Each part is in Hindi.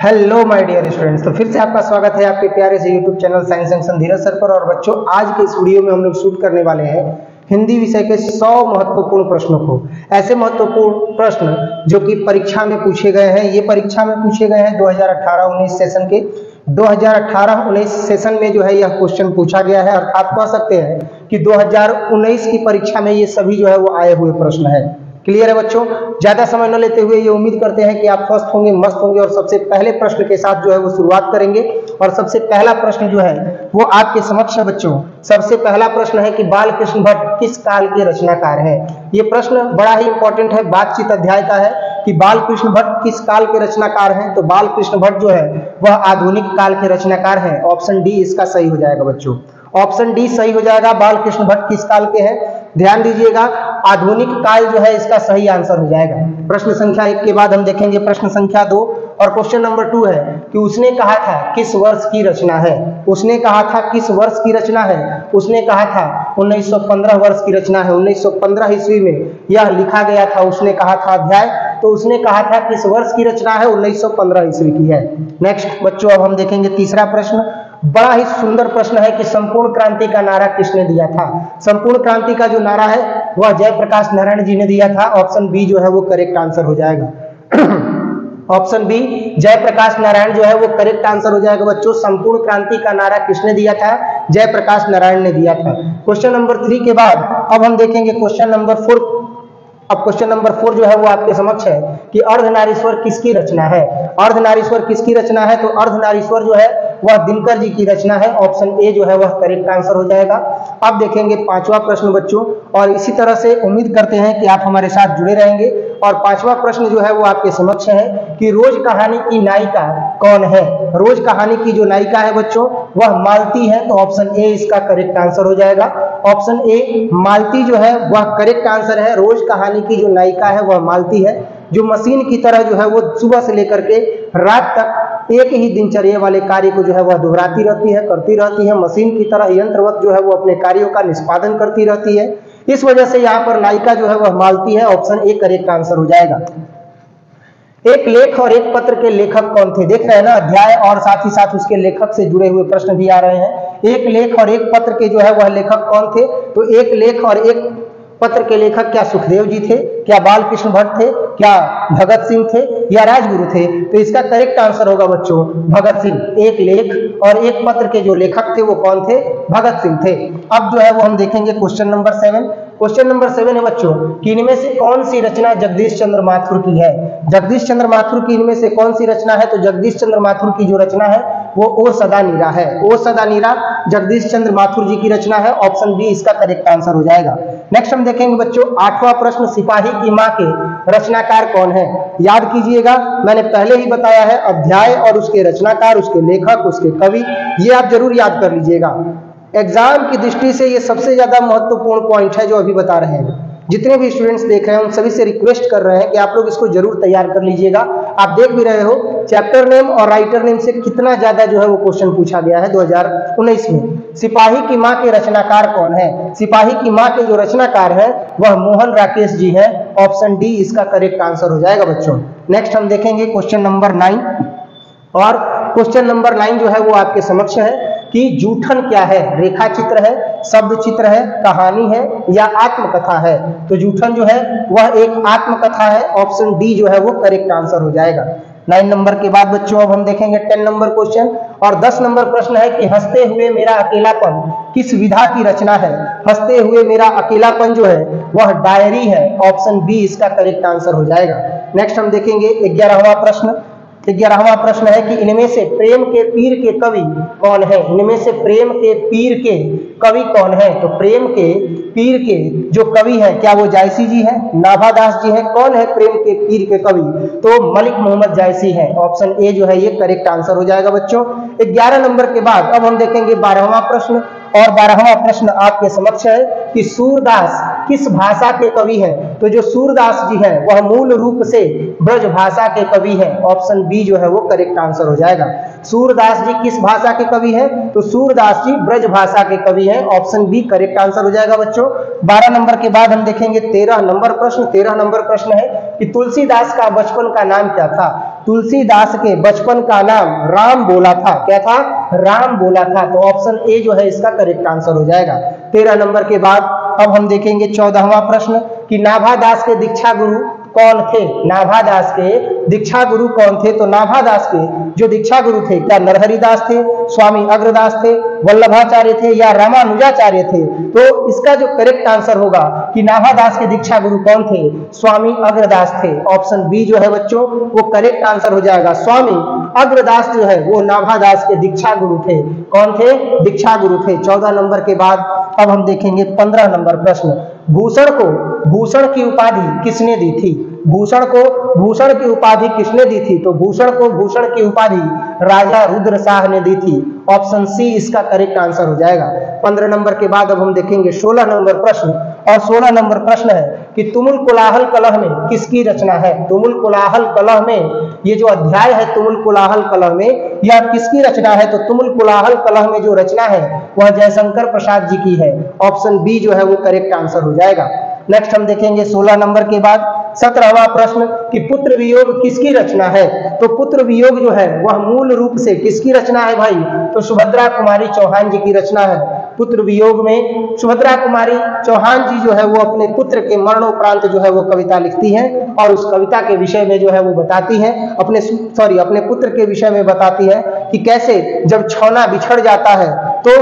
हेलो माय डियर स्टूडेंट्स, तो फिर से आपका स्वागत है आपके प्यारे से यूट्यूब चैनल साइंस जंक्शन धीरज सर पर। और बच्चों, आज के इस वीडियो में हम लोग शूट करने वाले हैं हिंदी विषय के 100 महत्वपूर्ण प्रश्नों को। ऐसे महत्वपूर्ण प्रश्न जो कि परीक्षा में पूछे गए हैं। ये परीक्षा में पूछे गए हैं 2018-19 सेशन के। 2018-19 सेशन में जो है यह क्वेश्चन पूछा गया है, अर्थात कह सकते हैं कि 2019 की परीक्षा में ये सभी जो है वो आए हुए प्रश्न है। क्लियर है बच्चों? ज्यादा समय न लेते हुए ये उम्मीद करते हैं कि आप स्वस्थ होंगे, मस्त होंगे और सबसे पहले प्रश्न के साथ जो है वो शुरुआत करेंगे। और सबसे पहला प्रश्न जो है वो आपके समक्ष है बच्चों। सबसे पहला प्रश्न है कि बाल कृष्ण भट्ट किस काल के रचनाकार है। ये प्रश्न बड़ा ही इंपॉर्टेंट है, बातचीत अध्याय का है कि बाल कृष्ण भट्ट किस काल के रचनाकार हैं। तो बाल कृष्ण भट्ट जो है वह आधुनिक काल के रचनाकार हैं। ऑप्शन डी इसका सही हो जाएगा बच्चों। ऑप्शन डी सही हो जाएगा। बाल कृष्ण भट्ट किस काल के हैं? ध्यान दीजिएगा, आधुनिक काल जो है इसका सही आंसर हो जाएगा। प्रश्न संख्या 1 के बाद हम देखेंगे प्रश्न संख्या 2 और क्वेश्चन नंबर 2 है कि उसने कहा था किस वर्ष की रचना है। उसने कहा था किस वर्ष की रचना है? उसने कहा था 1915 वर्ष की रचना है। 1915 ईस्वी में यह लिखा गया था। उसने कहा था अध्याय, तो उसने कहा था किस वर्ष की रचना है? 1915 ईस्वी की है। नेक्स्ट बच्चों, अब हम देखेंगे तीसरा प्रश्न। बड़ा ही सुंदर प्रश्न है कि संपूर्ण क्रांति का नारा किसने दिया था। संपूर्ण क्रांति का जो नारा है वह जयप्रकाश नारायण जी ने दिया था। ऑप्शन बी जो है वो करेक्ट आंसर हो जाएगा। ऑप्शन बी जयप्रकाश नारायण जो है वो करेक्ट आंसर हो जाएगा बच्चों। संपूर्ण क्रांति का नारा किसने दिया था? जयप्रकाश नारायण ने दिया था। क्वेश्चन नंबर 3 के बाद अब हम देखेंगे क्वेश्चन नंबर 4। अब क्वेश्चन नंबर 4 जो है वो आपके समक्ष है कि अर्धनारीश्वर किसकी रचना है। अर्धनारीश्वर किसकी रचना है? तो अर्धनारीश्वर जो है वह दिनकर जी की रचना है। ऑप्शन ए जो है वह करेक्ट आंसर हो जाएगा। अब देखेंगे 5वां प्रश्न बच्चों, और इसी तरह से उम्मीद करते हैं कि आप हमारे साथ जुड़े रहेंगे। और 5वां प्रश्न जो है वो आपके समक्ष है कि रोज कहानी की नायिका कौन है। रोज कहानी की जो नायिका है बच्चों वह मालती है। तो ऑप्शन ए इसका करेक्ट आंसर हो जाएगा। ऑप्शन ए मालती जो है वह करेक्ट आंसर है। रोज कहानी की जो नायिका है वह मालती है, जो मशीन की तरह जो है वो सुबह से लेकर के रात तक एक ही दिनचर्या वाले कार्य को जो है वह दोहराती रहती है, करती रहती है। मशीन की तरह यंत्रवत जो है वो अपने कार्यों का निष्पादन करती रहती है। इस वजह से यहाँ पर नायिका जो है वह मालती है। ऑप्शन ए करेक्ट आंसर हो जाएगा। एक लेख और एक पत्र के लेखक कौन थे? देख रहे हैं ना, अध्याय और साथ ही साथ उसके लेखक से जुड़े हुए प्रश्न भी आ रहे हैं। एक लेख और एक पत्र के जो है वह लेखक कौन थे? तो एक लेख और एक पत्र के लेखक क्या सुखदेव जी थे, क्या बाल कृष्ण भट्ट थे, क्या भगत सिंह थे या राजगुरु थे? तो इसका करेक्ट आंसर होगा बच्चों भगत सिंह। एक लेख और एक पत्र के जो लेखक थे वो कौन थे? भगत सिंह थे। अब जो है वो हम देखेंगे क्वेश्चन नंबर 7। क्वेश्चन नंबर 7 है बच्चों कि इनमें से कौन सी रचना जगदीश चंद्र माथुर की है। जगदीश चंद्र माथुर की इनमें से कौन सी रचना है? तो जगदीश चंद्र माथुर की जो रचना है वो ओ सदा नीरा है। ओ सदा नीरा जगदीश चंद्र माथुर जी की रचना है। ऑप्शन बी इसका करेक्ट आंसर हो जाएगा। नेक्स्ट हम देखेंगे बच्चों 8वां प्रश्न, सिपाही की मां के रचनाकार कौन है। याद कीजिएगा, मैंने पहले ही बताया है, अध्याय और उसके रचनाकार, उसके लेखक, उसके कवि, ये आप जरूर याद कर लीजिएगा। एग्जाम की दृष्टि से ये सबसे ज्यादा महत्वपूर्ण पॉइंट है जो अभी बता रहे हैं। जितने भी स्टूडेंट्स देख रहे हैं उन सभी से रिक्वेस्ट कर रहे हैं कि आप लोग इसको जरूर तैयार कर लीजिएगा। आप देख भी रहे हो चैप्टर नेम और राइटर नेम से कितना ज्यादा जो है वो क्वेश्चन पूछा गया है 2019 में। सिपाही की मां के रचनाकार कौन है? सिपाही की मां के जो रचनाकार है वह मोहन राकेश जी है। ऑप्शन डी इसका करेक्ट आंसर हो जाएगा बच्चों। नेक्स्ट हम देखेंगे क्वेश्चन नंबर 9, और क्वेश्चन नंबर 9 जो है वो आपके समक्ष है कि जूठन क्या है। रेखा चित्र है, शब्द चित्र है, कहानी है या आत्मकथा है? तो जूठन जो है वह एक आत्मकथा है। ऑप्शन डी जो है वो करेक्ट आंसर हो जाएगा। 9 नंबर के बाद बच्चों अब हम देखेंगे 10 नंबर क्वेश्चन, और 10 नंबर प्रश्न है कि हंसते हुए मेरा अकेलापन किस विधा की रचना है। हंसते हुए मेरा अकेलापन जो है वह डायरी है। ऑप्शन बी इसका करेक्ट आंसर हो जाएगा। नेक्स्ट हम देखेंगे 11वां प्रश्न। 11वां प्रश्न है कि इनमें से प्रेम के पीर के कवि कौन है। इनमें से प्रेम के पीर के कवि कौन है? तो प्रेम के पीर के जो कवि हैं क्या वो जायसी जी हैं, नाभादास जी हैं? कौन है प्रेम के पीर के कवि? तो मलिक मोहम्मद जायसी हैं। ऑप्शन ए जो है ये करेक्ट आंसर हो जाएगा बच्चों। 11 नंबर के बाद अब हम देखेंगे 12वां प्रश्न, और 12वां प्रश्न आपके समक्ष है कि सूरदास किस भाषा के कवि हैं। तो जो सूरदास जी हैं वह मूल रूप से ब्रज भाषा के कवि हैं। ऑप्शन बी जो है वो करेक्ट आंसर हो जाएगा। सूरदास जी किस भाषा के कवि हैं? तो सूरदास जी ब्रज भाषा के कवि हैं। ऑप्शन बी करेक्ट आंसर हो जाएगा बच्चों। 12 नंबर के बाद हम देखेंगे 13 नंबर प्रश्न। 13 नंबर प्रश्न है कि तुलसीदास का बचपन का नाम क्या था। तुलसीदास के बचपन का नाम राम बोला था। क्या था? राम बोला था। तो ऑप्शन ए जो है इसका करेक्ट आंसर हो जाएगा। 13 नंबर के बाद अब हम देखेंगे 14वां प्रश्न कि नाभादास के दीक्षा गुरु कौन थे? नाभादास के दीक्षा गुरु कौन थे? तो नाभादास के जो दीक्षा गुरु थे, क्या नरहरिदास थे, स्वामी अग्रदास थे, वल्लभाचार्य थे या रामानुजाचार्य थे? तो इसका जो करेक्ट आंसर होगा कि नाभादास के दीक्षा गुरु कौन थे? स्वामी अग्रदास थे। ऑप्शन बी जो है बच्चों वो करेक्ट आंसर हो जाएगा। स्वामी अग्रदास जो है वो नाभादास के दीक्षा गुरु थे। कौन थे? दीक्षा गुरु थे। 14 नंबर के बाद अब हम देखेंगे 15 नंबर प्रश्न। भूषण को भूषण की उपाधि किसने दी थी? भूषण को भूषण की उपाधि किसने दी थी? तो भूषण को भूषण की उपाधि राजा रुद्र शाह ने दी थी। ऑप्शन सी इसका करेक्ट आंसर हो जाएगा। 15 नंबर के बाद अब हम देखेंगे 16 नंबर प्रश्न। और 16 नंबर प्रश्न है कि तुमुल कोलाहल कलह में किसकी रचना है? तुमुल कोलाहल कलह में ये जो अध्याय है तुमुल कोलाहल कलह में यह किसकी रचना है? तो तुमुल कोलाहल कलह में जो रचना है वह जयशंकर प्रसाद जी की है। ऑप्शन बी जो है वो करेक्ट आंसर हो जाएगा। नेक्स्ट हम देखेंगे 16 नंबर के बाद 17वां प्रश्न कि पुत्र वियोग किसकी रचना है? तो पुत्र वियोग जो है वह मूल रूप से किसकी रचना है भाई? तो सुभद्रा कुमारी चौहान जी की रचना है। पुत्र वियोग में सुभद्रा कुमारी चौहान जी जो है वो अपने पुत्र के मरणोपरांत जो है वो कविता लिखती हैं और उस कविता के विषय में जो है वो बताती हैं अपने पुत्र के विषय में बताती है कि कैसे जब छौना बिछड़ जाता है तो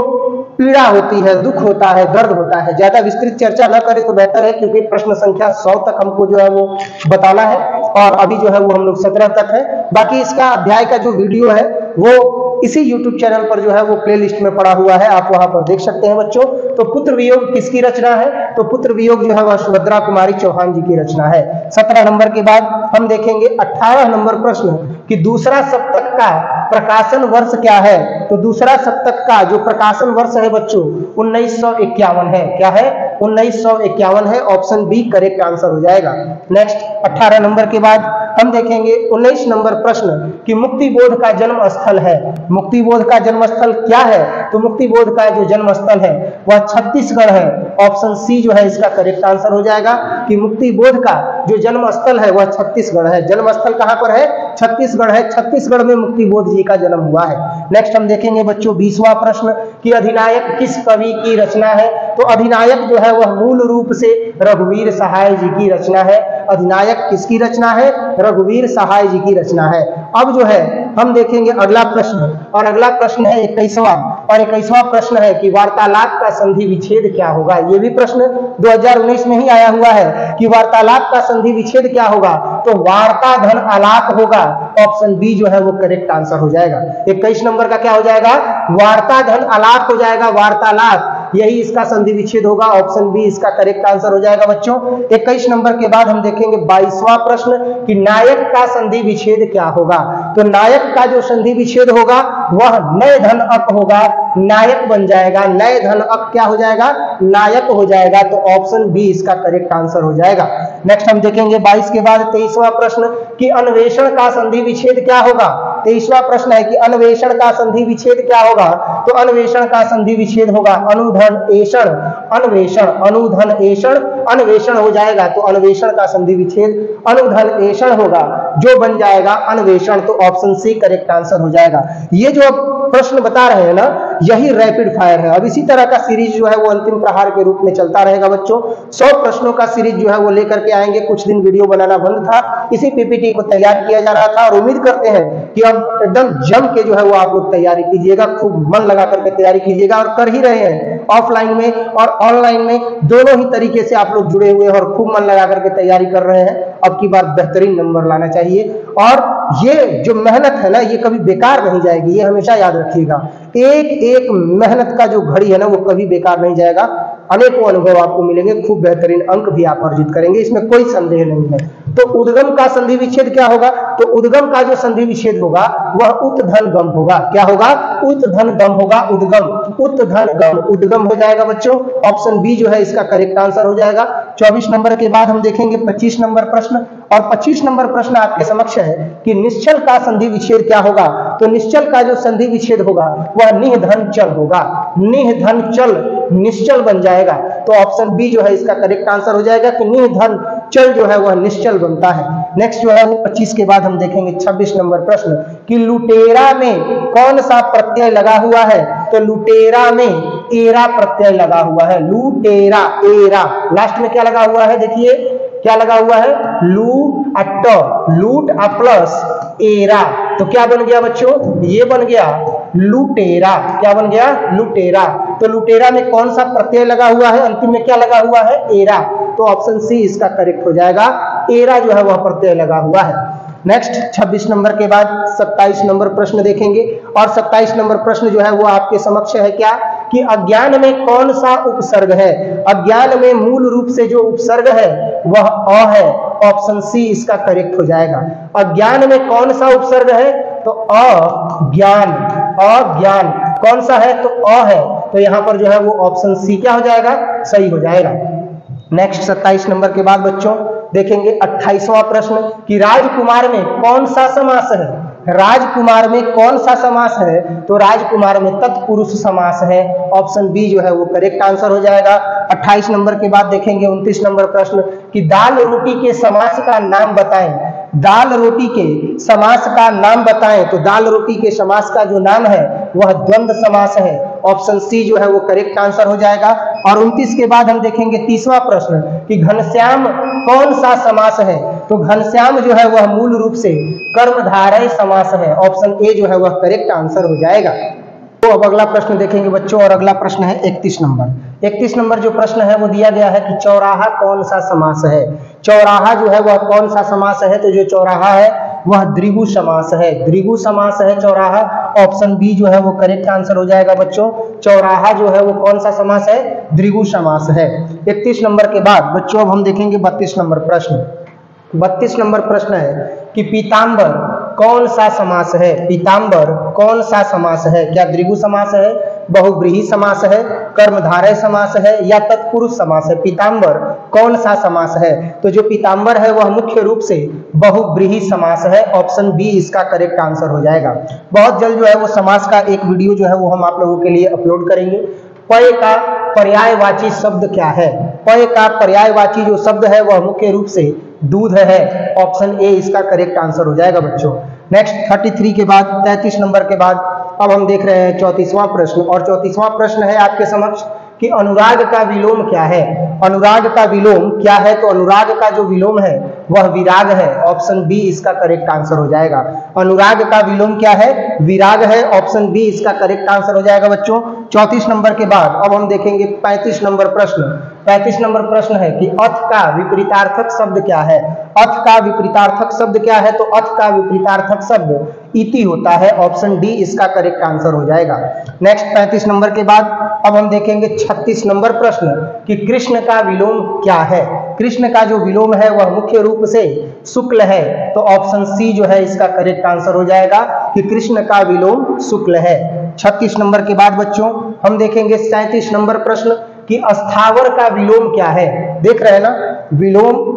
पीड़ा होती है, दुख होता है, दर्द होता है। ज्यादा विस्तृत चर्चा न करें तो बेहतर है क्योंकि प्रश्न संख्या 100 तक हमको जो है वो बताना है और अभी जो है वो हम लोग 17 तक है। बाकी इसका अध्याय का जो वीडियो है वो इसी YouTube चैनल पर जो है वो प्लेलिस्ट में पड़ा हुआ है, आप वहां पर देख सकते हैं बच्चों। तो पुत्र वियोग किसकी रचना है? तो पुत्र वियोग जो है वह सुभद्रा कुमारी चौहान जी की रचना है। 17 नंबर के बाद हम देखेंगे 18 नंबर प्रश्न कि दूसरा सप्तक का प्रकाशन वर्ष क्या है? तो दूसरा सप्तक का जो प्रकाशन वर्ष है बच्चों 1951 है। क्या है? 1951 है। ऑप्शन बी करेक्ट आंसर हो जाएगा। नेक्स्ट 18 नंबर के बाद हम देखेंगे 19 नंबर प्रश्न कि मुक्तिबोध का जन्म स्थल है। मुक्तिबोध का जन्म स्थल क्या है? तो मुक्तिबोध का जो जन्म स्थल है वह छत्तीसगढ़ है। ऑप्शन सी जो है इसका करेक्ट आंसर हो जाएगा कि मुक्तिबोध का जो जन्म स्थल है वह छत्तीसगढ़ है। जन्म स्थल कहां पर है? छत्तीसगढ़ है। छत्तीसगढ़ में मुक्तिबोध जी का जन्म हुआ है। नेक्स्ट हम देखेंगे बच्चों 20वां प्रश्न कि अधिनायक किस कवि की रचना है? तो अधिनायक जो है वह मूल रूप से रघुवीर सहाय जी की रचना है। अधिनायक किसकी रचना है? रघुवीर सहाय जी की रचना है। अब जो है हम देखेंगे अगला प्रश्न और अगला प्रश्न है 21वां और 21वां प्रश्न है कि वार्तालाप का संधि विच्छेद क्या होगा? ये भी प्रश्न 2019 में ही आया हुआ है कि वार्तालाप का संधि विच्छेद क्या होगा? तो वार्ता धन आलाप होगा। ऑप्शन बी जो है वो करेक्ट आंसर हो जाएगा। 21 नंबर का क्या हो जाएगा? वार्ता धन आलाप हो जाएगा। वार्तालाप यही इसका संधि विच्छेद होगा। ऑप्शन बी इसका करेक्ट आंसर हो जाएगा बच्चों। 21 नंबर के बाद हम देखेंगे 22वां प्रश्न कि नायक का संधि विच्छेद क्या होगा? तो नायक का जो संधि विच्छेद होगा वह नए धन अक होगा। नायक बन जाएगा। नए धन अक क्या हो जाएगा? नायक हो जाएगा। तो ऑप्शन बी इसका करेक्ट आंसर हो जाएगा। नेक्स्ट हम देखेंगे 22 के बाद 23वां प्रश्न कि अन्वेषण का संधि विच्छेद क्या होगा? 23वां प्रश्न है कि अन्वेषण का संधि विच्छेद क्या होगा? तो अन्वेषण का संधि विच्छेद होगा अनुधन एषण। अन्वेषण अनुधन एषण अन्वेषण हो जाएगा। तो अन्वेषण का संधि विच्छेद अनुधन एषण होगा जो बन जाएगा अन्वेषण। तो ऑप्शन सी करेक्ट आंसर हो जाएगा। ये जो प्रश्न बता रहे हैं ना यही रैपिड फायर है। अब इसी तरह का सीरीज जो है वो अंतिम प्रहार के रूप में चलता रहेगा बच्चों। 100 प्रश्नों का सीरीज जो है वो लेकर के आएंगे। कुछ दिन वीडियो बनाना बंद था, इसी पीपीटी को तैयार किया जा रहा था और उम्मीद करते हैं कि अब एकदम जम के जो है वो आप लोग तैयारी कीजिएगा, खूब मन लगा करके तैयारी कीजिएगा और कर ही रहे हैं। ऑफलाइन में और ऑनलाइन में दोनों ही तरीके से आप लोग जुड़े हुए हैं और खूब मन लगा करके तैयारी कर रहे हैं। अब की बार बेहतरीन नंबर लाना चाहिए और ये जो मेहनत है ना ये कभी बेकार नहीं जाएगी, ये हमेशा याद रखिएगा। एक एक मेहनत का जो घड़ी है ना वो कभी बेकार नहीं जाएगा। अनेकों अनुभव आपको मिलेंगे, खूब बेहतरीन अंक भी आप अर्जित करेंगे, इसमें कोई संदेह नहीं है। तो उद्गम का संधि विच्छेद क्या होगा? तो उद्गम का जो संधि विच्छेद होगा वह उत धन गम होगा। क्या होगा? उत धन गम होगा। उद्गम उत धन गम उद्गम हो जाएगा बच्चों। ऑप्शन बी जो है इसका करेक्ट आंसर हो जाएगा। 24 नंबर के बाद हम देखेंगे 25 नंबर प्रश्न और 25 नंबर प्रश्न आपके समक्ष है कि निश्चल का संधि विच्छेद क्या होगा। तो निश्चल का जो संधि विच्छेद होगा वह निधन चल होगा, निधन चल निश्चल बन जाएगा। तो ऑप्शन बी जो है इसका करेक्ट आंसर हो जाएगा कि निधन चल जो है वह निश्चल बनता है। नेक्स्ट जो है वो 25 के बाद हम देखेंगे 26 नंबर प्रश्न कि लुटेरा में कौन सा प्रत्यय लगा हुआ है। तो लुटेरा में एरा प्रत्यय लगा हुआ है, लुटेरा एरा, लास्ट में क्या लगा हुआ है, देखिए क्या लगा हुआ है, लू अट, लूट अ प्लस एरा, तो क्या बन गया बच्चों, ये बन गया लुटेरा। क्या बन गया, लुटेरा। तो लुटेरा में कौन सा प्रत्यय लगा हुआ है, अंतिम में क्या लगा हुआ है, एरा। तो ऑप्शन सी इसका करेक्ट हो जाएगा, एरा जो है वह प्रत्यय लगा हुआ है। नेक्स्ट 26 नंबर के बाद 27 नंबर प्रश्न देखेंगे और 27 नंबर प्रश्न जो है वो आपके समक्ष है क्या कि अज्ञान में कौन सा उपसर्ग है। अज्ञान में मूल रूप से जो उपसर्ग है वह अ है, ऑप्शन सी इसका करेक्ट हो जाएगा। अज्ञान में कौन सा उपसर्ग है, तो अज्ञान, अज्ञान कौन सा है, तो अ है, तो यहां पर जो है वो ऑप्शन सी क्या हो जाएगा, सही हो जाएगा। नेक्स्ट 27 नंबर के बाद बच्चों देखेंगे 28वां प्रश्न कि राजकुमार में कौन सा समास है। राजकुमार में कौन सा समास है, तो राजकुमार में तत्पुरुष समास है, ऑप्शन बी जो है वो करेक्ट आंसर हो जाएगा। 28 नंबर के बाद देखेंगे 29 नंबर प्रश्न कि दाल रोटी के समास का नाम बताएं। दाल रोटी के समास का नाम बताएं, तो दाल रोटी के समास का जो नाम है वह द्वंद्व समास है, ऑप्शन सी जो है वो करेक्ट आंसर हो जाएगा। और 29 के बाद हम देखेंगे 30वां प्रश्न कि घनश्याम कौन सा समास है। तो घनश्याम जो है वह मूल रूप से कर्मधारय समास है, ऑप्शन ए जो है वह करेक्ट आंसर हो जाएगा। तो अब अगला प्रश्न देखेंगे बच्चों और अगला प्रश्न है 31 नंबर। 31 नंबर जो प्रश्न है वो दिया गया है कि चौराहा कौन सा समास है। चौराहा जो है वह कौन सा समास है, तो जो चौराहा है वह द्विगु समास है, द्विगु समास है चौराहा, ऑप्शन बी जो है वो करेक्ट आंसर हो जाएगा बच्चों। चौराहा जो है वो कौन सा समास है, द्विगु समास है। 31 नंबर के बाद बच्चों अब हम देखेंगे 32 नंबर प्रश्न। 32 नंबर प्रश्न है कि पीतांबर कौन सा समास है। पीतांबर कौन सा समास है, क्या द्विगु समास है, बहुव्रीहि समास है, कर्मधारय समास है या तत्पुरुष समास है। पीतांबर कौन सा समास है, तो जो पीतांबर है वह मुख्य रूप से बहुव्रीहि समास है, ऑप्शन बी इसका करेक्ट आंसर हो जाएगा। बहुत जल्द जो है वो समास का एक वीडियो जो है वो हम आप लोगों के लिए अपलोड करेंगे। पय का पर्यायवाची शब्द क्या है। पय का पर्यायवाची जो शब्द है वह मुख्य रूप से दूध है, ऑप्शन ए इसका करेक्ट आंसर हो जाएगा बच्चों। नेक्स्ट 33 के बाद 33 नंबर के बाद अब हम देख रहे हैं 34वां प्रश्न और 34वां प्रश्न है आपके समक्ष कि अनुराग का विलोम क्या है। अनुराग का विलोम क्या है, तो अनुराग का जो विलोम है वह विराग है, ऑप्शन बी इसका करेक्ट आंसर हो जाएगा। अनुराग का विलोम क्या है, विराग है, ऑप्शन बी इसका करेक्ट आंसर हो जाएगा बच्चों। 34 नंबर के बाद अब हम देखेंगे 35 नंबर प्रश्न। 35 नंबर प्रश्न है कि अथ का विपरीतार्थक शब्द क्या है। अथ का विपरीतार्थक शब्द क्या है, तो अथ का विपरीतार्थक शब्द इति होता है, ऑप्शन डी इसका करेक्ट आंसर हो जाएगा। नेक्स्ट 35 नंबर के बाद अब हम देखेंगे 36 नंबर प्रश्न कि कृष्ण का विलोम क्या है। कृष्ण का जो विलोम है वह मुख्य रूप से शुक्ल है, तो ऑप्शन सी जो है इसका करेक्ट आंसर हो जाएगा कि कृष्ण का विलोम शुक्ल है। 36 नंबर के बाद बच्चों हम देखेंगे 37 नंबर प्रश्न कि अस्थावर का विलोम क्या है। देख रहे हैं ना, विलोम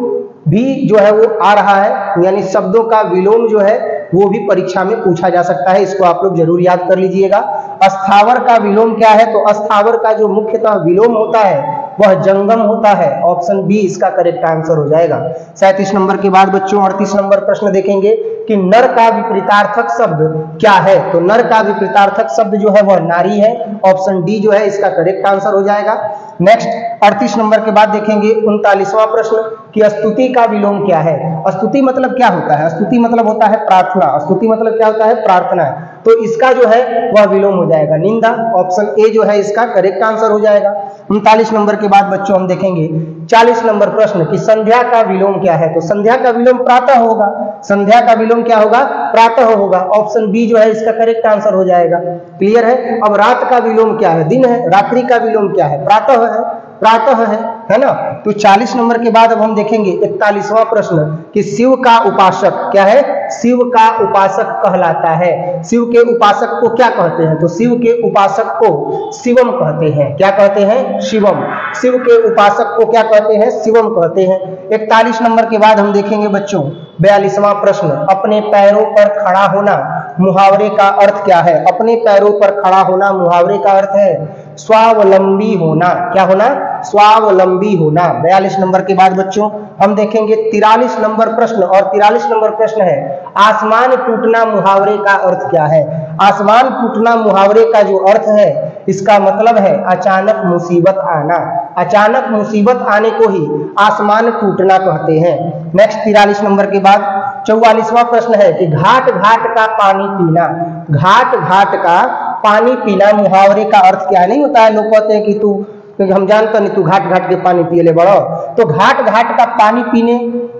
भी जो है वो आ रहा है, यानी शब्दों का विलोम जो है वो भी परीक्षा में पूछा जा सकता है, इसको आप लोग जरूर याद कर लीजिएगा। अस्थावर का विलोम क्या है, तो अस्थावर का जो मुख्यतः विलोम होता है वह जंगम होता है, ऑप्शन बी इसका करेक्ट आंसर हो जाएगा। 37 नंबर के बाद बच्चों 38 नंबर प्रश्न देखेंगे कि नर का विपरीतार्थक शब्द क्या है। तो नर का विपरीतार्थक शब्द जो है वह नारी है, ऑप्शन डी जो है इसका करेक्ट आंसर हो जाएगा। नेक्स्ट 38 नंबर के बाद देखेंगे 39वां प्रश्न कि स्तुति का विलोम क्या है। स्तुति मतलब क्या होता है, स्तुति मतलब होता है प्रार्थना, स्तुति मतलब क्या होता है, प्रार्थना, तो इसका जो है वह विलोम हो जाएगा निंदा, ऑप्शन ए जो है इसका करेक्ट आंसर हो जाएगा। 39 नंबर के बाद बच्चों हम देखेंगे 40 नंबर प्रश्न कि संध्या का विलोम क्या है। तो संध्या का विलोम प्रातः होगा, संध्या का विलोम क्या होगा, प्रातः होगा, ऑप्शन बी जो है इसका करेक्ट आंसर हो जाएगा। क्लियर है। अब रात का विलोम क्या है, दिन है, रात्रि का विलोम क्या है, प्रातः है, प्रातः है ना। तो 40 नंबर के बाद अब हम देखेंगे 41वां प्रश्न कि शिव का उपासक क्या है, शिव का उपासक कहलाता है। शिव के उपासक को क्या कहते हैं, तो शिव के उपासक को शिवम कहते हैं। क्या कहते हैं, शिवम। शिव के उपासक को क्या कहते हैं, शिवम कहते हैं। 41 नंबर के बाद हम देखेंगे बच्चों 42वां प्रश्न, अपने पैरों पर खड़ा होना मुहावरे का अर्थ क्या है। अपने पैरों पर खड़ा होना मुहावरे का अर्थ है स्वावलंबी होना। क्या होना, स्वावलंबी होना। 42 नंबर के बाद बच्चों हम देखेंगे 43 नंबर प्रश्न, और 43 नंबर प्रश्न है आसमान टूटना मुहावरे का अर्थ क्या है। आसमान टूटना मुहावरे का जो अर्थ है इसका मतलब है अचानक मुसीबत आना। अचानक मुसीबत आने को ही आसमान टूटना कहते हैं। नेक्स्ट 43 नंबर के बाद 44वां प्रश्न है कि घाट घाट का पानी पीना। घाट घाट का पानी पीना मुहावरे का अर्थ क्या है। नहीं होता है, लोग कहते हैं कि तू, क्योंकि हम जानते नहीं तू घाट घाट के पानी पिए ले बड़ो। तो घाट घाट का पानी पीने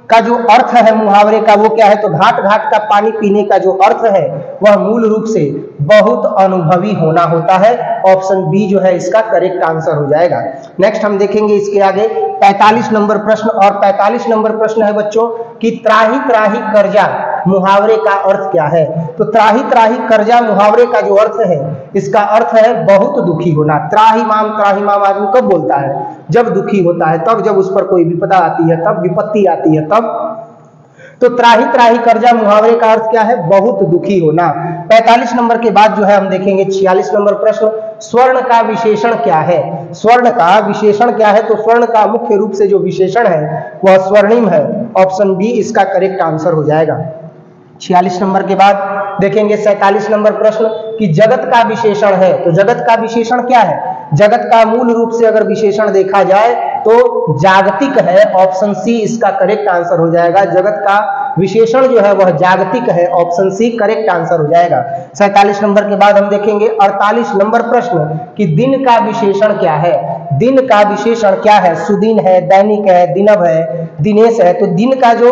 का जो अर्थ है मुहावरे का वो क्या है, तो घाट घाट का पानी पीने का जो अर्थ है वह मूल रूप से बहुत अनुभवी होना होता है। ऑप्शन बी जो है इसका करेक्ट आंसर हो जाएगा। नेक्स्ट हम देखेंगे इसके आगे 45 नंबर प्रश्न, और 45 नंबर प्रश्न है बच्चों कि त्राही त्राही कर्जा मुहावरे का अर्थ क्या है। तो त्राही त्राही कर्जा मुहावरे का जो अर्थ है इसका अर्थ है बहुत दुखी होना। त्राही माम आदमी कब बोलता है, जब दुखी होता है, तब जब उस पर कोई विपदा आती है, तब विपत्ति आती है तब। तो त्राही त्राही कर्जा मुहावरे का अर्थ क्या है, बहुत दुखी होना। 45 नंबर के बाद जो है हम देखेंगे 46 नंबर प्रश्न, स्वर्ण का विशेषण क्या है। स्वर्ण का विशेषण क्या है, तो स्वर्ण का मुख्य रूप से जो विशेषण है वह स्वर्णिम है। ऑप्शन बी इसका करेक्ट आंसर हो जाएगा। 46 नंबर के बाद देखेंगे 47 नंबर प्रश्न कि जगत का विशेषण है। तो जगत का विशेषण क्या है, जगत का मूल रूप से अगर विशेषण देखा जाए तो जागतिक है। ऑप्शन सी इसका करेक्ट आंसर हो जाएगा। जगत का विशेषण जो है वह जागतिक है। ऑप्शन सी करेक्ट आंसर हो जाएगा। 47 नंबर के बाद हम देखेंगे 48 नंबर प्रश्न कि दिन का विशेषण क्या है। दिन का विशेषण क्या है, सुदिन है, दैनिक है, दिनव है, दिनेश है। तो दिन का जो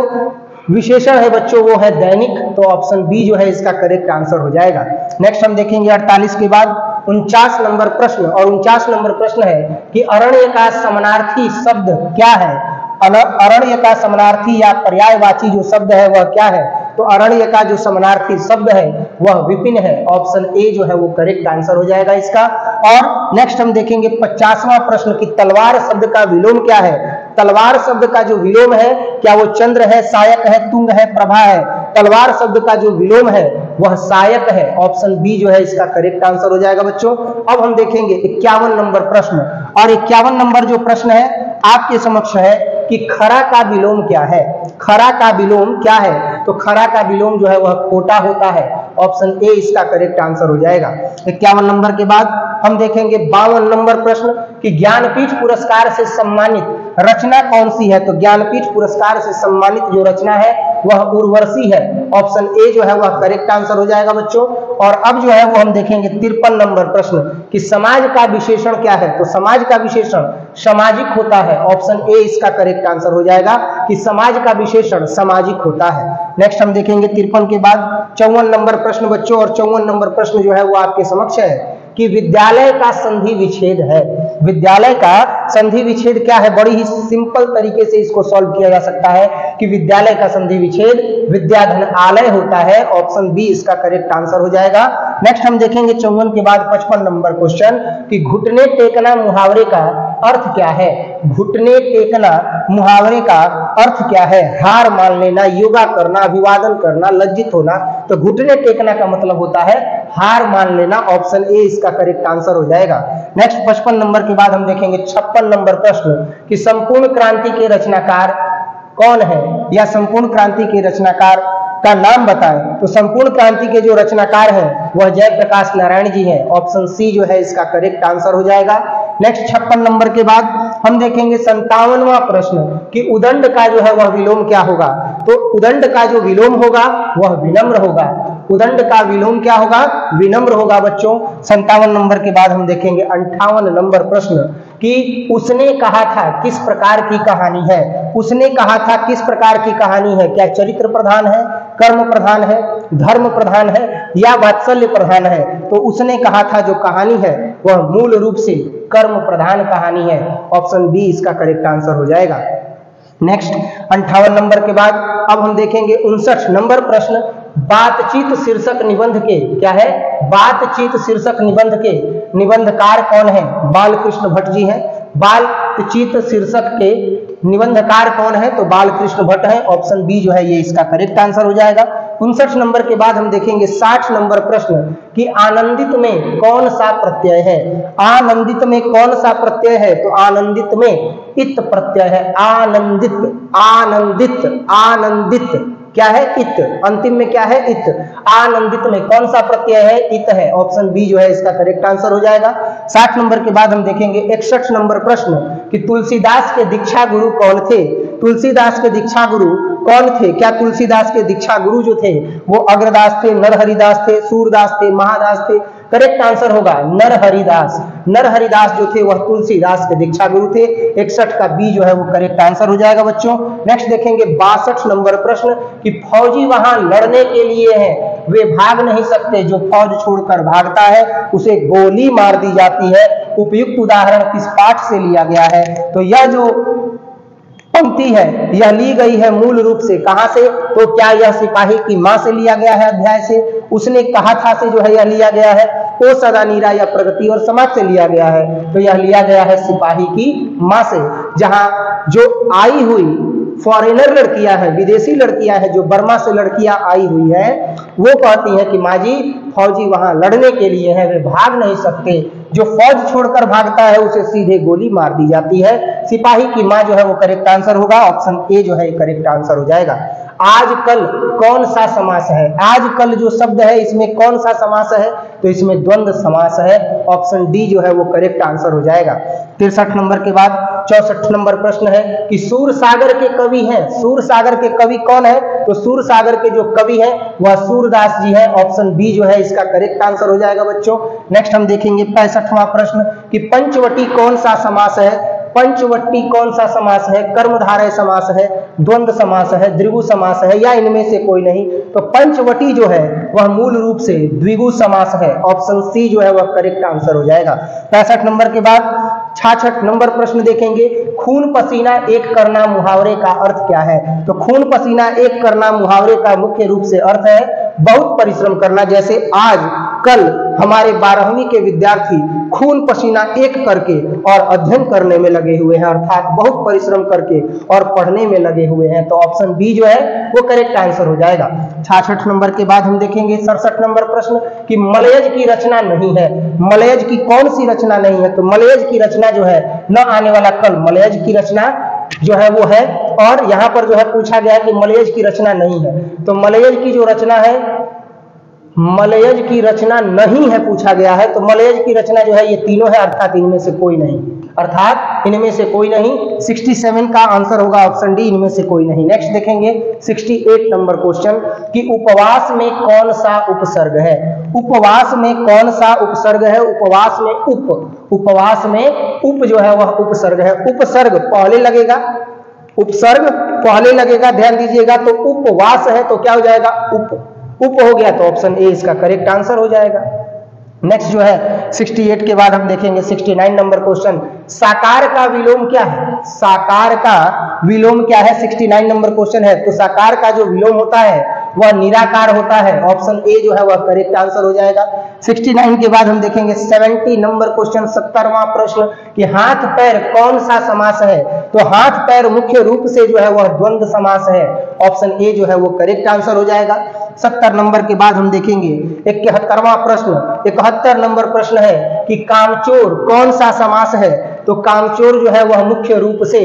विशेषण है बच्चों वो है दैनिक। तो ऑप्शन बी जो है इसका करेक्ट आंसर हो जाएगा। नेक्स्ट हम देखेंगे 48 के बाद 49 नंबर प्रश्न, और 49 नंबर प्रश्न है कि अरण्य का समानार्थी शब्द क्या है। अरण्य का समानार्थी या पर्यायवाची जो शब्द है वह क्या है, तो अरण्य का जो समानार्थी शब्द है वह विपिन है। ऑप्शन ए जो है वो करेक्ट आंसर हो जाएगा इसका। और नेक्स्ट हम देखेंगे 50वां प्रश्न कि तलवार शब्द का विलोम क्या है। तलवार शब्द का जो विलोम है क्या वो चंद्र है, सायक है, तुंग है, प्रभा है। तलवार शब्द का जो विलोम है वह सायक है। ऑप्शन बी जो है इसका करेक्ट आंसर हो जाएगा बच्चों। अब हम देखेंगे 51 नंबर प्रश्न, और 51 नंबर जो प्रश्न है आपके समक्ष है कि खरा का विलोम क्या है। खरा का विलोम क्या है, तो खरा का विलोम जो है वह खोटा होता है। ऑप्शन ए इसका करेक्ट आंसर हो जाएगा। 51 नंबर के बाद हम देखेंगे 52 नंबर प्रश्न कि ज्ञानपीठ पुरस्कार से सम्मानित रचना कौन सी है। तो ज्ञानपीठ पुरस्कार से सम्मानित जो रचना है वह उर्वशी है। ऑप्शन ए जो है वह करेक्ट आंसर हो जाएगा बच्चों। और अब जो है वो हम देखेंगे 53 नंबर प्रश्न कि समाज का विशेषण क्या है। तो समाज का विशेषण सामाजिक होता है। ऑप्शन ए इसका करेक्ट आंसर हो जाएगा कि समाज का विशेषण सामाजिक होता है। नेक्स्ट हम देखेंगे 53 के बाद 54 नंबर प्रश्न बच्चों, और 54 नंबर प्रश्न जो है वो आपके समक्ष है कि विद्यालय का संधि विच्छेद है। विद्यालय का संधि विच्छेद क्या है, बड़ी ही सिंपल तरीके से इसको सॉल्व किया जा सकता है कि विद्यालय का संधि विच्छेद विद्याधन आलय होता है। ऑप्शन बी इसका करेक्ट आंसर हो जाएगा। नेक्स्ट हम देखेंगे 54 के बाद 55 नंबर क्वेश्चन कि घुटने टेकना मुहावरे का अर्थ क्या है। घुटने टेकना मुहावरे का अर्थ क्या है, हार मान लेना, योगा करना, अभिवादन करना, लज्जित होना। तो घुटने टेकना का मतलब होता है हार मान लेना। ऑप्शन ए इसका करेक्ट आंसर हो जाएगा। नेक्स्ट 55 नंबर के बाद हम देखेंगे 56 नंबर प्रश्न कि संपूर्ण क्रांति के रचनाकार कौन है, या संपूर्ण क्रांति के रचनाकार का नाम बताएं। तो संपूर्ण क्रांति के जो रचनाकार हैं वह जयप्रकाश नारायण जी हैं। ऑप्शन सी जो है इसका करेक्ट आंसर हो जाएगा। नेक्स्ट 56 नंबर के बाद हम देखेंगे 57वां प्रश्न कि उदंड का जो है वह विलोम क्या होगा। तो उदंड का जो विलोम होगा वह विनम्र होगा। उदंड का विलोम क्या होगा, विनम्र होगा बच्चों। 57 नंबर के बाद हम देखेंगे 58 नंबर प्रश्न कि उसने कहा था किस प्रकार की कहानी है। उसने कहा था किस प्रकार की कहानी है, क्या चरित्र प्रधान है, कर्म प्रधान है, धर्म प्रधान है या वात्सल्य प्रधान है। तो उसने कहा था जो कहानी है वह मूल रूप से कर्म प्रधान कहानी है। ऑप्शन बी इसका करेक्ट आंसर हो जाएगा। नेक्स्ट 58 नंबर के बाद अब हम देखेंगे 59 नंबर प्रश्न। बातचीत शीर्षक निबंध के क्या है, बातचीत शीर्षक निबंध के निबंधकार कौन है, बालकृष्ण भट्ट जी हैं। बातचीत शीर्षक के निबंधकार कौन है, तो बालकृष्ण भट्ट है। ऑप्शन बी जो है ये इसका करेक्ट आंसर हो जाएगा। 59 नंबर के बाद हम देखेंगे 60 नंबर प्रश्न कि आनंदित में कौन सा प्रत्यय है। आनंदित में कौन सा प्रत्यय है, तो आनंदित में इत प्रत्यय है। आनंदित, आनंदित, आनंदित क्या है, इत। अंतिम में क्या है, इत। आनंदित में कौन सा प्रत्यय है, इत है। ऑप्शन बी जो है इसका करेक्ट आंसर हो जाएगा। 60 नंबर के बाद हम देखेंगे 61 नंबर प्रश्न कि तुलसीदास के दीक्षा गुरु कौन थे। तुलसीदास के दीक्षा गुरु कौन थे, क्या तुलसीदास के दीक्षा गुरु जो थे वो अग्रदास थे, नरहरिदास थे, सूरदास थे, महादास थे। करेक्ट आंसर होगा नरहरिदास। नरहरिदास जो थे वह तुलसीदास के दीक्षा गुरु थे। 61 का बी जो है वो करेक्ट आंसर हो जाएगा बच्चों। नेक्स्ट देखेंगे 62 नंबर प्रश्न कि फौजी वहां लड़ने के लिए हैं, वे भाग नहीं सकते, जो फौज छोड़कर भागता है उसे गोली मार दी जाती है। उपयुक्त उदाहरण किस पाठ से लिया गया है, तो यह जो पंक्ति है यह ली गई है मूल रूप से कहां से, तो क्या यह सिपाही की मां से लिया गया है अध्याय से, उसने कहा था से जो है यह लिया गया है, ओ सदा नीरा या प्रगति और समाज से लिया गया है। तो यह लिया गया है सिपाही की मां से, जहां जो आई हुई फॉरेनर लड़कियां हैं, विदेशी लड़कियां हैं, जो बर्मा से लड़कियां आई हुई हैं, वो कहती हैं कि माँ जी फौजी वहां लड़ने के लिए है, वे भाग नहीं सकते, जो फौज छोड़कर भागता है उसे सीधे गोली मार दी जाती है। सिपाही की मां जो है वो करेक्ट आंसर होगा। ऑप्शन ए जो है करेक्ट आंसर हो जाएगा। आजकल कौन सा समास है, आजकल जो शब्द है इसमें कौन सा समास है, तो इसमें द्वंद्व समास है। ऑप्शन डी जो है वो करेक्ट आंसर हो जाएगा। 63 नंबर के बाद 64 नंबर प्रश्न है कि सूरसागर के कवि हैं, सूरसागर के कवि कौन है, तो सूरसागर के जो कवि हैं वह सूरदास जी हैं। ऑप्शन बी जो है इसका करेक्ट आंसर हो जाएगा बच्चों। नेक्स्ट हम देखेंगे 65वां प्रश्न कि पंचवटी कौन सा समास है। पंचवटी कौन सा समास है, कर्मधारय समास है, द्वंद्व समास है, द्विगु समास है या इनमें से कोई नहीं। तो पंचवटी जो है वह मूल रूप से द्विगु समास है। ऑप्शन सी जो है वह करेक्ट आंसर हो जाएगा। 65 नंबर के बाद 66 नंबर प्रश्न देखेंगे खून पसीना एक करना मुहावरे का अर्थ क्या है। तो खून पसीना एक करना मुहावरे का मुख्य रूप से अर्थ है बहुत परिश्रम करना। जैसे आज कल हमारे 12वीं के विद्यार्थी खून पसीना एक करके और अध्ययन करने में लगे हुए हैं, अर्थात बहुत परिश्रम करके और पढ़ने में लगे हुए हैं। तो ऑप्शन बी जो है वो करेक्ट आंसर हो जाएगा। 66 नंबर के बाद हम देखेंगे 67 नंबर प्रश्न कि मलयज की रचना नहीं है। मलयज की कौन सी रचना नहीं है, तो मलयज की रचना जो है न आने वाला कल, मलयज की रचना जो है वो है। और यहाँ पर जो है पूछा गया है कि मलयज की रचना नहीं है, तो मलयज की जो रचना है, मलयज की रचना नहीं है पूछा गया है। तो मलयज की रचना जो है ये तीनों है, अर्थात इनमें से कोई नहीं, अर्थात इनमें से कोई नहीं। 67 का आंसर होगा ऑप्शन डी, इनमें से कोई नहीं। नेक्स्ट देखेंगे 68 नंबर क्वेश्चन कि उपवास में कौन सा उपसर्ग है। उपवास में कौन सा उपसर्ग है, उपवास में उपवास में उप जो है वह उपसर्ग है। उपसर्ग पहले लगेगा, उपसर्ग पहले लगेगा, ध्यान दीजिएगा। तो उपवास है तो क्या हो जाएगा, उप हो गया, तो ऑप्शन ए इसका करेक्ट आंसर हो जाएगा। नेक्स्ट जो है 68 के बाद हम देखेंगे 69 नंबर क्वेश्चन साकार का विलोम क्या है। साकार का विलोम क्या है, 69 नंबर क्वेश्चन है। तो साकार का जो विलोम होता है वह निराकार होता है। ऑप्शन ए जो है वह करेक्ट आंसर हो जाएगा। 69 के बाद हम देखेंगे 70 नंबर क्वेश्चन 70वां प्रश्न कि हाथ पैर कौन सा समास है। तो हाथ पैर मुख्य रूप से जो है वह द्वंद्व समास है। ऑप्शन ए जो है वो करेक्ट आंसर हो जाएगा। 70 नंबर के बाद हम देखेंगे 71वां प्रश्न, 71 नंबर प्रश्न है कि कामचोर कौन सा समास है। तो कामचोर जो है वह मुख्य रूप से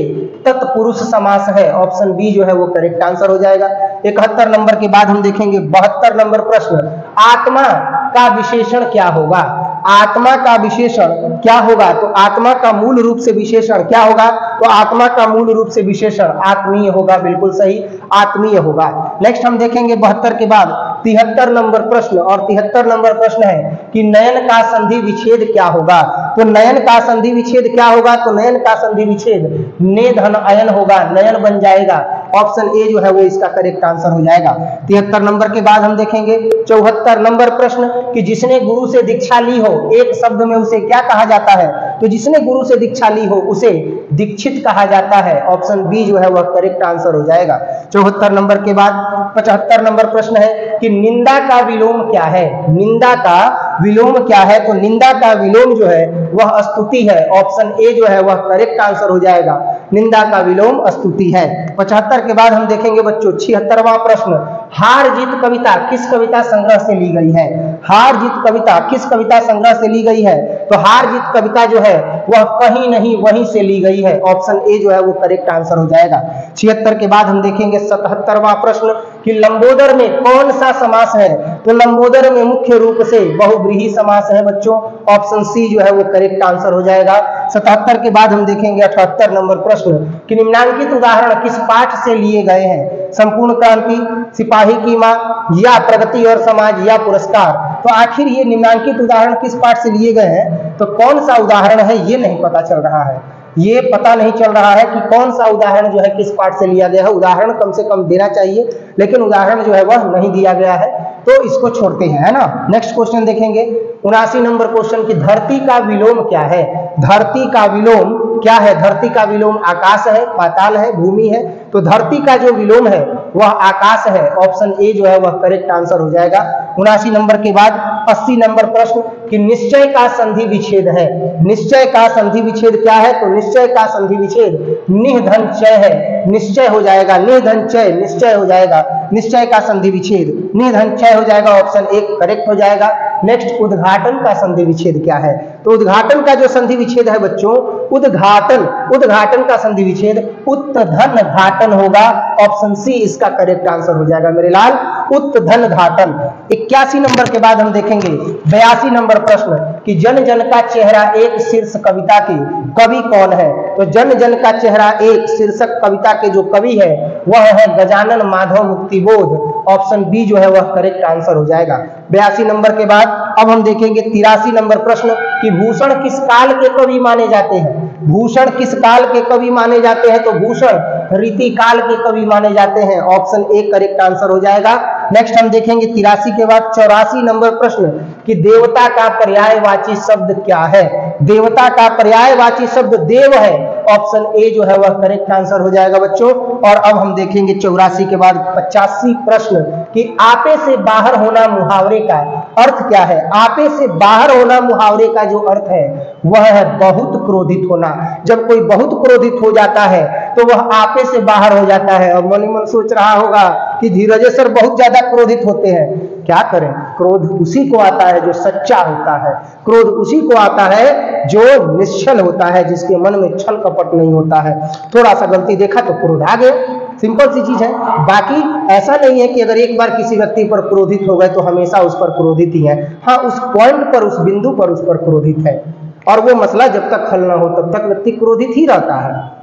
तत्पुरुष समास है। ऑप्शन बी जो है वो करेक्ट आंसर हो जाएगा। 71 नंबर के बाद हम देखेंगे 72 नंबर प्रश्न आत्मा का विशेषण क्या होगा। आत्मा का विशेषण क्या होगा, तो आत्मा का मूल रूप से विशेषण क्या होगा, तो आत्मा का मूल रूप से विशेषण आत्मीय होगा। बिल्कुल सही, आत्मीय होगा। नेक्स्ट हम देखेंगे 72 के बाद 73 नंबर प्रश्न, और 73 नंबर प्रश्न है कि नयन का संधि विच्छेद क्या होगा। तो नयन का संधि विच्छेद क्या होगा, तो नयन का संधि विच्छेद ने धन अयन होगा, नयन बन जाएगा। ऑप्शन ए जो है वो इसका करेक्ट आंसर हो जाएगा। 73 नंबर के बाद हम देखेंगे 74 नंबर प्रश्न कि जिसने गुरु से दीक्षा ली हो, एक शब्द में उसे क्या कहा जाता है, तो जिसने गुरु से दीक्षा ली हो उसे दीक्षित कहा जाता है। ऑप्शन बी जो है वह करेक्ट आंसर हो जाएगा। 74 नंबर के बाद 75 नंबर प्रश्न है कि निंदा का विलोम क्या है, निंदा का विलोम क्या है, तो निंदा का विलोम जो है वह स्तुति है। ऑप्शन ए जो है वह करेक्ट आंसर हो जाएगा, निंदा का विलोम स्तुति है। 75 के बाद हम देखेंगे बच्चों 76वां प्रश्न, हार जीत कविता किस कविता संग्रह से ली गई है, हार जीत कविता किस कविता संग्रह से ली गई है, तो हार जीत कविता जो है वह कहीं नहीं वहीं से ली गई है। ऑप्शन ए जो है वो करेक्ट आंसर हो जाएगा। 76 के बाद हम देखेंगे 77वां प्रश्न कि लंबोदर में कौन सा समास है, तो लंबोदर में मुख्य रूप से बहुव्रीहि समास है बच्चों। ऑप्शन सी जो है वो करेक्ट आंसर हो जाएगा। 77 के बाद हम देखेंगे 78 नंबर प्रश्न कि निम्नलिखित उदाहरण किस पाठ से लिए गए हैं, संपूर्ण क्रांति, सिपाही की मां, या प्रगति और समाज, या पुरस्कार। तो आखिर ये निम्नलिखित उदाहरण किस पाठ से लिए गए हैं, तो कौन सा उदाहरण है ये नहीं पता चल रहा है, ये पता नहीं चल रहा है कि कौन सा उदाहरण जो है किस पाठ से लिया गया है। उदाहरण कम से कम देना चाहिए, लेकिन उदाहरण जो है वह नहीं दिया गया है, तो इसको छोड़ते हैं, है ना। नेक्स्ट क्वेश्चन देखेंगे 79 नंबर क्वेश्चन की धरती का विलोम क्या है, धरती का विलोम क्या है, धरती का विलोम आकाश है, पाताल है, भूमि है, तो धरती का जो विलोम है वह आकाश है। ऑप्शन ए जो है वह करेक्ट आंसर हो जाएगा। 79 नंबर के बाद 80 नंबर प्रश्न कि निश्चय का संधि विच्छेद है, निश्चय का संधि विच्छेद क्या है, तो निश्चय का संधि विच्छेद निधन चय है, निश्चय हो जाएगा, निधन चय निश्चय हो जाएगा, निश्चय का संधि विच्छेद निधन चय हो जाएगा। ऑप्शन ए करेक्ट हो जाएगा। नेक्स्ट उद्घाटन का संधि विच्छेद क्या है, तो उद्घाटन का जो संधि विच्छेद है बच्चों, उद्घाटन का संधि विच्छेद उत्धन घाटन होगा। ऑप्शन सी इसका करेक्ट आंसर हो जाएगा मेरे लाल, उत्धन घाटन। 81 नंबर के बाद हम देखेंगे 82 नंबर प्रश्न कि जन जन का चेहरा एक शीर्ष कविता के कवि कौन है, तो जन जन का चेहरा एक शीर्षक कविता के जो कवि है वह है गजानन माधव मुक्तिबोध। ऑप्शन बी जो है वह करेक्ट आंसर हो जाएगा। 82 नंबर के बाद अब हम देखेंगे 83 नंबर प्रश्न कि भूषण किस काल के कवि माने जाते हैं, भूषण किस काल के कवि माने जाते हैं, तो भूषण रीति काल के कवि माने जाते हैं। ऑप्शन ए करेक्ट आंसर हो जाएगा। नेक्स्ट हम देखेंगे 83 के बाद 84 नंबर प्रश्न कि देवता का पर्यायवाची शब्द क्या है, देवता का पर्यायवाची शब्द देव है। ऑप्शन ए जो है वह करेक्ट आंसर हो जाएगा बच्चों। और अब हम देखेंगे 84 के बाद 85 प्रश्न कि आपे से बाहर होना मुहावरे का अर्थ क्या है, आपे से बाहर होना मुहावरे का जो अर्थ है वह है बहुत क्रोधित होना। जब कोई बहुत क्रोधित हो जाता है तो वह आपे से बाहर हो जाता है। और मन ही मन सोच रहा होगा कि धीरज सर बहुत ज्यादा क्रोधित होते हैं, क्या करें, क्रोध उसी को आता है जो सच्चा होता है, क्रोध उसी को आता है जो निश्चल होता है, जिसके मन में छल कपट नहीं होता है। थोड़ा सा गलती देखा तो क्रोध आ गया, सिंपल सी चीज है। बाकी ऐसा नहीं है कि अगर एक बार किसी व्यक्ति पर क्रोधित हो गए तो हमेशा उस पर क्रोधित ही है, हाँ उस पॉइंट पर, उस बिंदु पर उस पर क्रोधित है, और वो मसला जब तक हल ना हो तब तक व्यक्ति क्रोधित ही रहता है।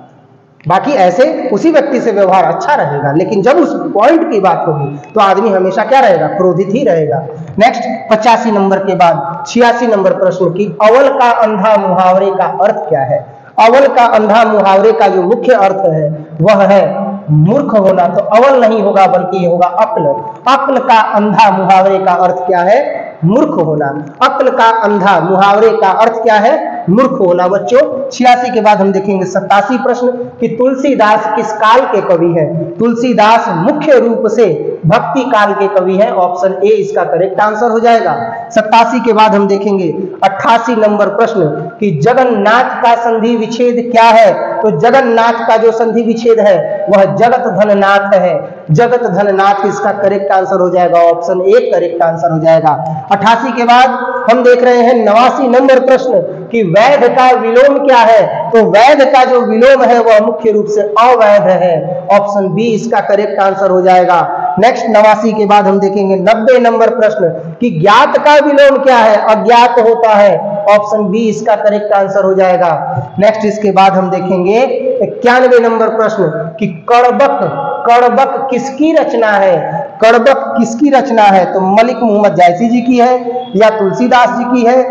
बाकी ऐसे उसी व्यक्ति से व्यवहार अच्छा रहेगा, लेकिन जब उस पॉइंट की बात होगी तो आदमी हमेशा क्या रहेगा, क्रोधित ही रहेगा। नेक्स्ट 85 नंबर के बाद 86 नंबर प्रश्न की अवल का अंधा मुहावरे का अर्थ क्या है, अवल का अंधा मुहावरे का जो मुख्य अर्थ है वह है मूर्ख होना। तो अवल नहीं होगा बल्कि ये होगा अक्ल, अक्ल का अंधा मुहावरे का अर्थ क्या है, मूर्ख होना। अक्ल का अंधा मुहावरे का अर्थ क्या है, मूर्ख होना बच्चों। 86 के बाद हम देखेंगे 87 प्रश्न कि तुलसीदास किस काल के कवि हैं, तुलसीदास मुख्य रूप से भक्ति काल के कवि हैं। ऑप्शन ए इसका करेक्ट आंसर हो जाएगा। 87 के बाद हम देखेंगे 88 नंबर प्रश्न कि जगन्नाथ का संधि विच्छेद क्या है, तो जगन्नाथ का जो संधि विच्छेद है वह जगत धननाथ है, जगत धननाथ इसका करेक्ट आंसर हो जाएगा। ऑप्शन ए करेक्ट आंसर हो जाएगा। 88 के बाद हम देख रहे हैं 89 नंबर प्रश्न कि वैध का विलोम क्या है, तो वैध का जो विलोम है वह मुख्य रूप से अवैध है। ऑप्शन बी इसका करेक्ट आंसर हो जाएगा। नेक्स्ट 89 के बाद हम देखेंगे 90 नंबर प्रश्न कि ज्ञात का विलोम क्या है, अज्ञात होता है। ऑप्शन बी इसका करेक्ट आंसर हो जाएगा। नेक्स्ट इसके बाद हम देखेंगे 91 नंबर प्रश्न कि कड़बक, कड़बक किसकी रचना है, कड़बक किसकी रचना है, तो मलिक मोहम्मद जायसी जी की है, या तुलसीदास जी की है,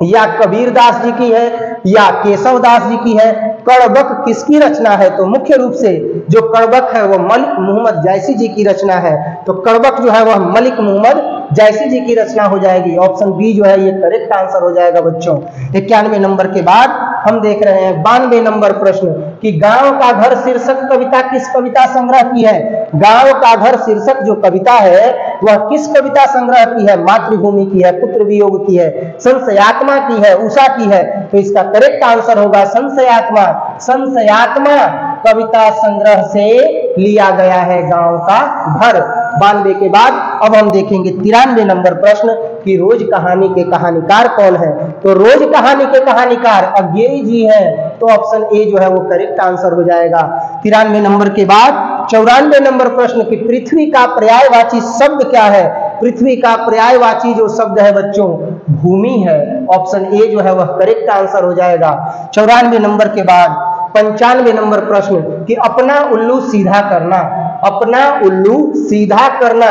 या कबीरदास जी की है या केशव दास जी की है? कड़बक किसकी रचना है? तो मुख्य रूप से जो कड़बक है वह मलिक मोहम्मद जायसी जी की रचना है। तो कड़बक जो है वह मलिक मोहम्मद जायसी जी की रचना हो जाएगी। ऑप्शन बी जो है ये करेक्ट आंसर हो जाएगा बच्चों। 91 नंबर के बाद हम देख रहे हैं 92 नंबर प्रश्न कि गांव का घर शीर्षक कविता किस कविता संग्रह की है? गांव का घर शीर्षक जो कविता है वह किस कविता संग्रह की है? मातृभूमि की है, पुत्र वियोग की है, संशयात्मा की है, उषा की है? तो इसका करेक्ट आंसर होगा संशयात्मा। संशयात्मा कविता संग्रह से लिया गया है गांव का घर। 92 के बाद अब हम देखेंगे 93 नंबर प्रश्न कि रोज कहानी के कहानीकार कौन है? तो रोज कहानी के कहानीकार अज्ञेय जी हैं। तो ऑप्शन ए जो है वो करेक्ट आंसर हो जाएगा। 93 नंबर के बाद 94 नंबर प्रश्न कि पृथ्वी का पर्यायवाची शब्द क्या है? पृथ्वी का पर्यायवाची जो शब्द है बच्चों भूमि है। ऑप्शन ए जो है वह करेक्ट आंसर हो जाएगा। 94 नंबर के बाद 95 नंबर प्रश्न कि अपना उल्लू सीधा करना, अपना उल्लू सीधा करना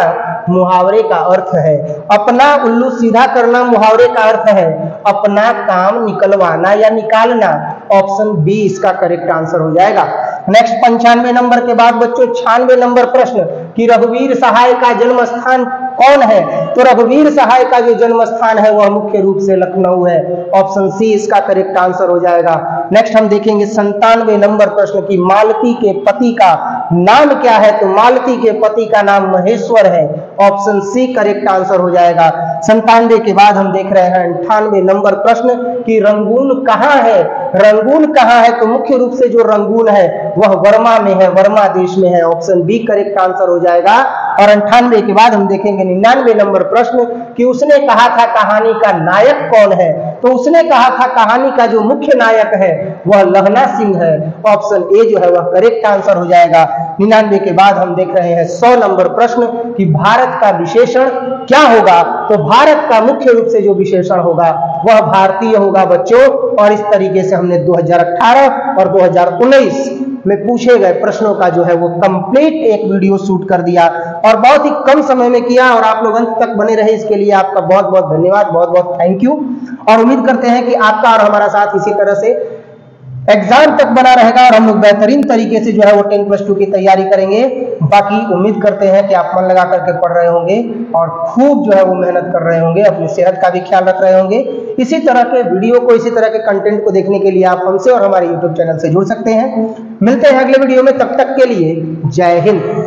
मुहावरे का अर्थ है। अपना उल्लू सीधा करना मुहावरे का अर्थ है अपना काम निकलवाना या निकालना। ऑप्शन बी इसका करेक्ट आंसर हो जाएगा। नेक्स्ट 95 नंबर के बाद बच्चों 96 नंबर प्रश्न कि रघुवीर सहाय का जन्म स्थान कौन है? तो रघुवीर सहाय का जो जन्म स्थान है वह मुख्य रूप से लखनऊ है। ऑप्शन सी इसका करेक्ट आंसर हो जाएगा। नेक्स्ट हम देखेंगे 97 नंबर प्रश्न की मालती के पति का नाम क्या है? तो मालती के पति का नाम महेश्वर है। ऑप्शन सी करेक्ट आंसर हो जाएगा। 97 के बाद हम देख रहे हैं 98 नंबर प्रश्न कि रंगून कहाँ है? रंगून कहाँ है? तो मुख्य रूप से जो रंगून है वह वर्मा में है, वर्मा देश में है। ऑप्शन बी करेक्ट आंसर हो जाएगा। और 98 के बाद हम देखेंगे 99 नंबर प्रश्न कि उसने कहा था कहानी का नायक कौन है? तो उसने कहा था कहानी का जो मुख्य नायक है वह लहना सिंह है। ऑप्शन ए जो है वह करेक्ट आंसर हो जाएगा। 99 के बाद हम देख रहे हैं 100 नंबर प्रश्न कि भारत का विशेषण क्या होगा? तो भारत का मुख्य रूप से जो विशेषण होगा वह भारतीय होगा बच्चों। और इस तरीके से हमने 2018 और 2019 में पूछे गए प्रश्नों का जो है वो कंप्लीट एक वीडियो शूट कर दिया और बहुत ही कम समय में किया। और आप लोग अंत तक बने रहे इसके लिए आपका बहुत बहुत धन्यवाद, बहुत बहुत थैंक यू। और उम्मीद करते हैं कि आपका और हमारा साथ इसी तरह से एग्जाम तक बना रहेगा और हम लोग बेहतरीन तरीके से जो है वो 10+2 की तैयारी करेंगे। बाकी उम्मीद करते हैं कि आप मन लगा करके पढ़ रहे होंगे और खूब जो है वो मेहनत कर रहे होंगे, अपनी सेहत का भी ख्याल रख रहे होंगे। इसी तरह के वीडियो को, इसी तरह के कंटेंट को देखने के लिए आप हमसे और हमारे YouTube चैनल से जुड़ सकते हैं। मिलते हैं अगले वीडियो में, तब तक के लिए जय हिंद।